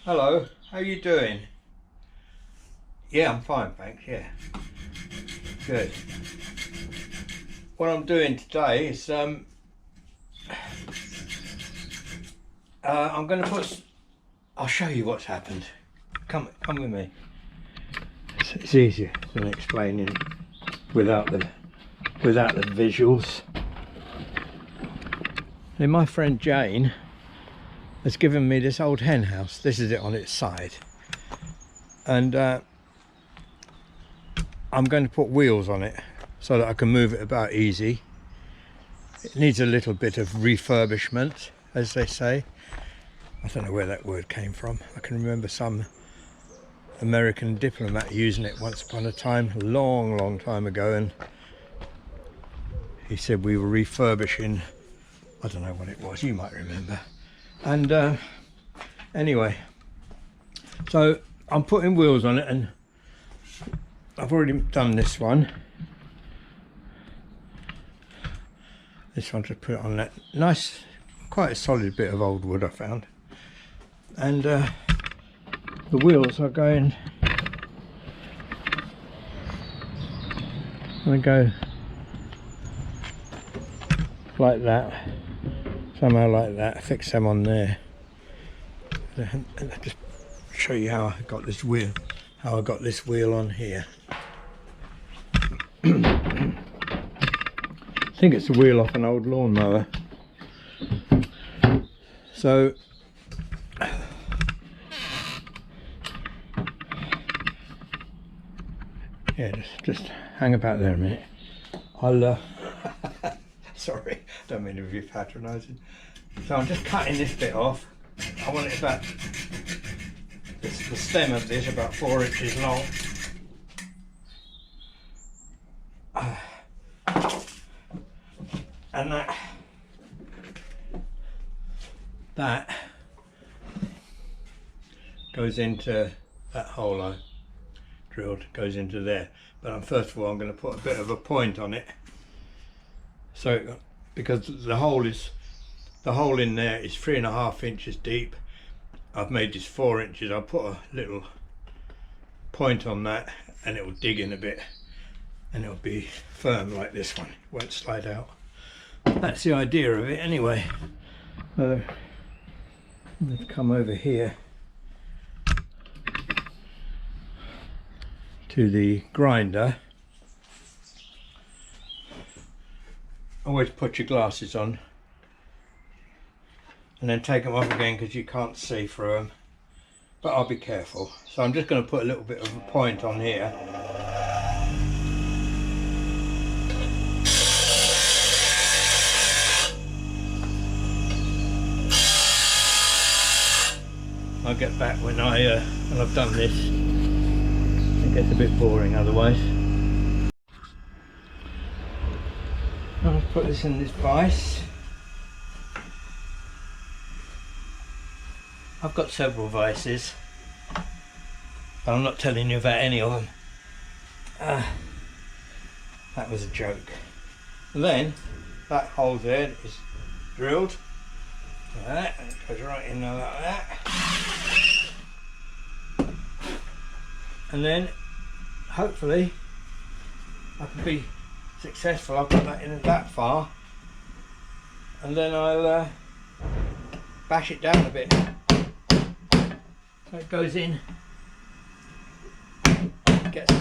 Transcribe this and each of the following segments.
Hello, how you doing? Yeah, I'm fine, thanks, yeah. Good. What I'm doing today is I'm going to I'll show you what's happened. Come with me. It's easier than explaining without the visuals. Then my friend Jane has given me this old hen house. This is it on its side. And I'm going to put wheels on it so that I can move it about easy. It needs a little bit of refurbishment, as they say. I don't know where that word came from. I can remember some American diplomat using it once upon a time, a long time ago, and he said we were refurbishing, I don't know what it was, you might remember. And anyway, so I'm putting wheels on it, and I've already done this one. This one to put on that nice, quite a solid bit of old wood I found. And the wheels are going, I'm going to go like that, somehow like that, fix them on there. And I'll just show you how I got this wheel, on here. I think it's a wheel off an old lawnmower. So yeah, just hang about there a minute. I'll sorry, don't mean to be patronising. So I'm just cutting this bit off. I want it about the stem of this about 4 inches long. And that goes into that hole I drilled, goes into there. But first of all, I'm going to put a bit of a point on it. So, because the hole in there is 3.5 inches deep. I've made this 4 inches. I'll put a little point on that, and it will dig in a bit, and it'll be firm like this one. It won't slide out. That's the idea of it anyway. Let's come over here to the grinder. Always put your glasses on and then take them off again because you can't see through them, but I'll be careful. So I'm just going to put a little bit of a point on here. I'll get back when I've done this. It gets a bit boring otherwise. I'll put this in this vise. I've got several vices, but I'm not telling you about any of them. That was a joke. And then that hole there is drilled. Like that, and it goes right in there like that. And then hopefully I can be successful. I've got that in that far, and then I'll bash it down a bit so it goes in, gets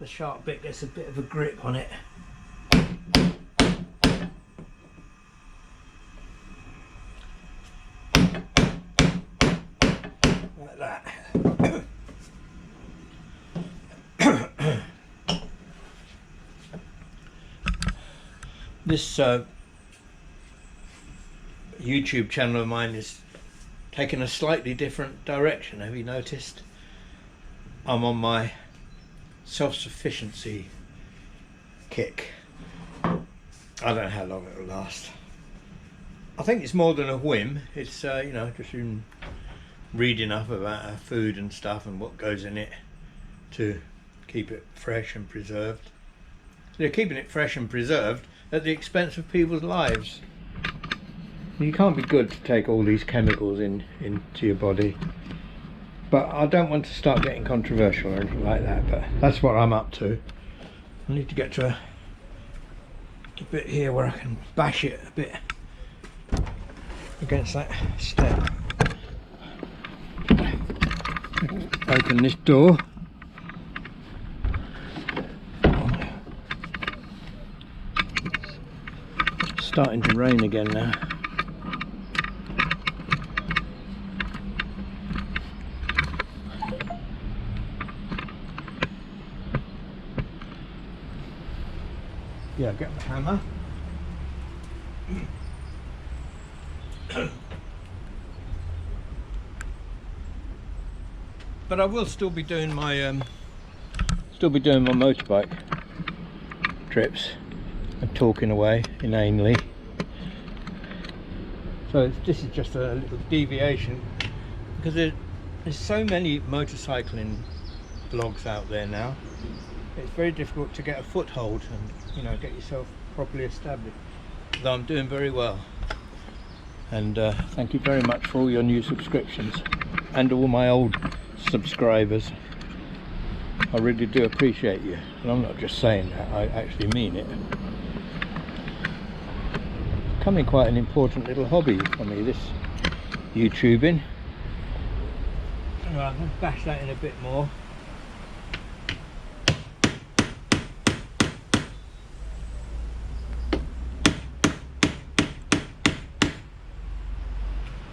the sharp bit, gets a bit of a grip on it. Like that. This YouTube channel of mine is taking a slightly different direction. Have you noticed? I'm on my self-sufficiency kick. I don't know how long it will last. I think it's more than a whim. It's you know, just read enough about our food and stuff and what goes in it to keep it fresh and preserved. They're keeping it fresh and preserved at the expense of people's lives. You can't be good to take all these chemicals into your body. But I don't want to start getting controversial or anything like that, but that's what I'm up to. I need to get to a bit here where I can bash it a bit against that step. Open this door. It's starting to rain again now. Yeah, get the hammer. But I will still be doing my motorbike trips and talking away inanely. So this is just a little deviation because there's so many motorcycling blogs out there now. It's very difficult to get a foothold and, you know, get yourself properly established. Though I'm doing very well. And thank you very much for all your new subscriptions and all my old subscribers. I really do appreciate you, and I'm not just saying that, I actually mean it. It's becoming quite an important little hobby for me, this YouTubing. Right, I'm going to bash that in a bit more.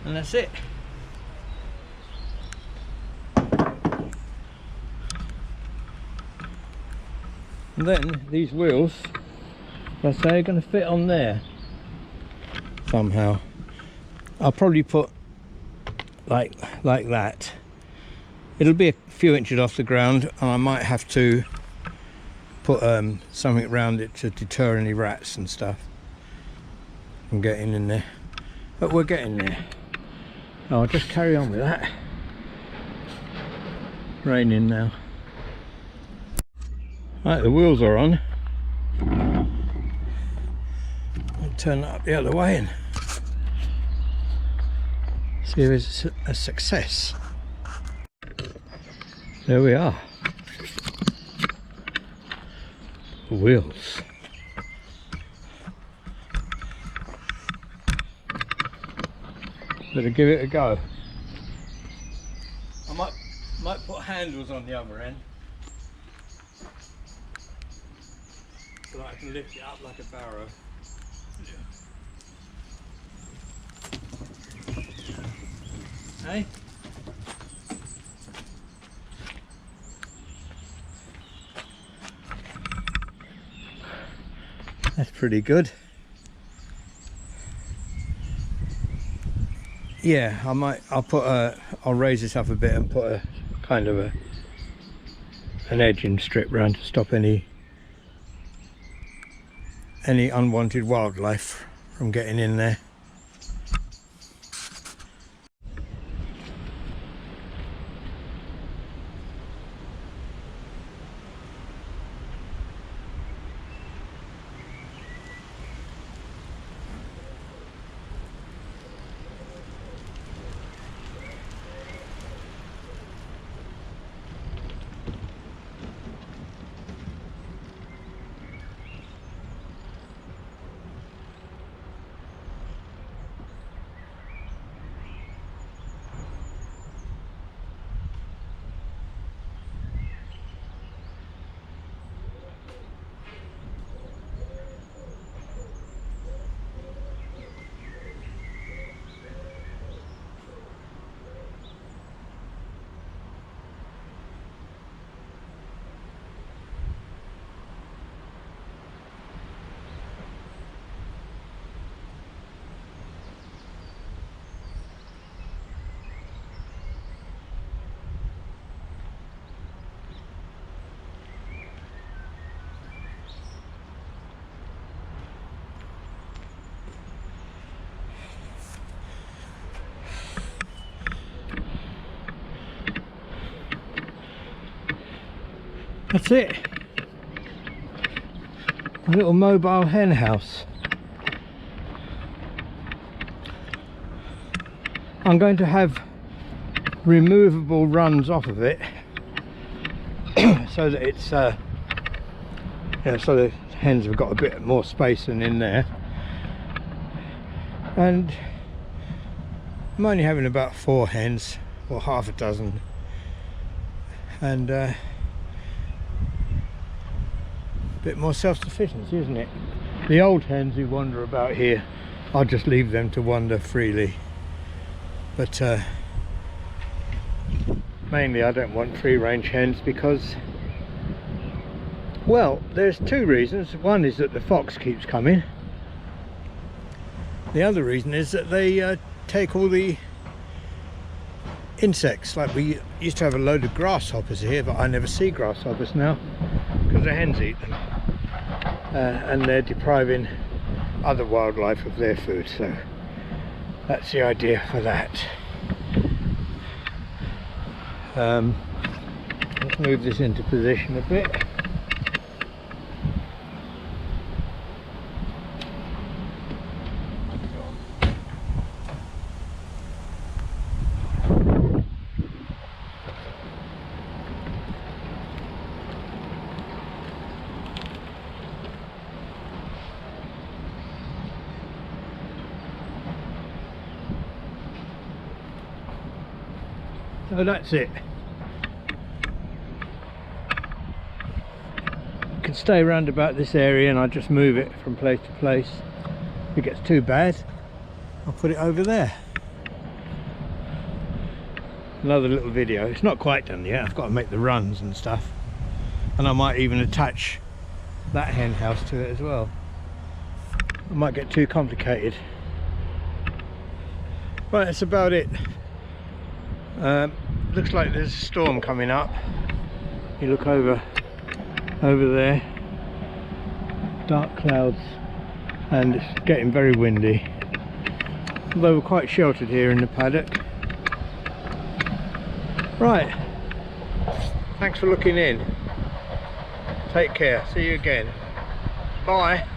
And that's it. And then these wheels, I say, are going to fit on there somehow. I'll probably put like that. It'll be a few inches off the ground, and I might have to put something around it to deter any rats and stuff from getting in there. But we're getting there. I'll just carry on with that. Raining now. Right, the wheels are on. I'll turn that up the other way and see if it's a success. There we are. The wheels. Better give it a go. I might put handles on the other end so that I can lift it up like a barrow. Hey? That's pretty good. Yeah, I'll raise this up a bit and put a kind of an edging strip round to stop any unwanted wildlife from getting in there. That's it. A little mobile hen house. I'm going to have removable runs off of it so that it's so the hens have got a bit more space than in there. And I'm only having about 4 hens, or half a dozen, and a bit more self-sufficiency, isn't it? The old hens who wander about here, I'll just leave them to wander freely, but mainly I don't want free-range hens because, well, there's 2 reasons. One is that the fox keeps coming. The other reason is that they take all the insects. Like, we used to have a load of grasshoppers here, but I never see grasshoppers now because the hens eat them, and they're depriving other wildlife of their food. So that's the idea for that. Let's move this into position a bit. So that's it. You can stay around about this area and I just move it from place to place. If it gets too bad, I'll put it over there. Another little video. It's not quite done yet. I've got to make the runs and stuff. And I might even attach that hen house to it as well. It might get too complicated. Right, that's about it. Looks like there's a storm coming up. You look over there, dark clouds, and it's getting very windy, although we're quite sheltered here in the paddock. Right, thanks for looking in. Take care, see you again. Bye.